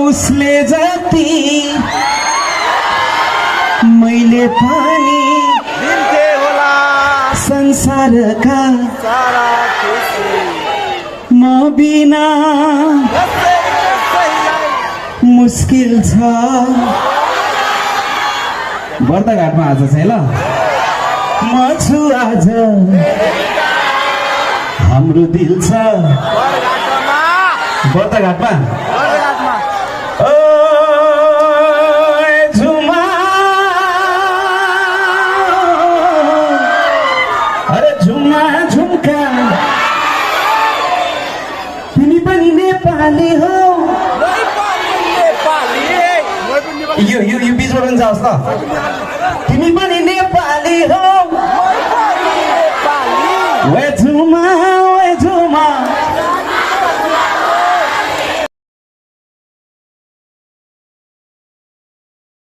उसले जति मैले पानी दिन्थे होला संसारका सारा खुसी म बिना मुस्किल छ बर्दाघाटमा आज चाहिँ ल म छु आज हाम्रो दिल छ बर्दाघाटमा ओ झुमा अरे झुमा झुम्का तिमी पनि नेपाली हो यो बिचबाट पनि जाओस् ल तिमी पनि नेपाली हो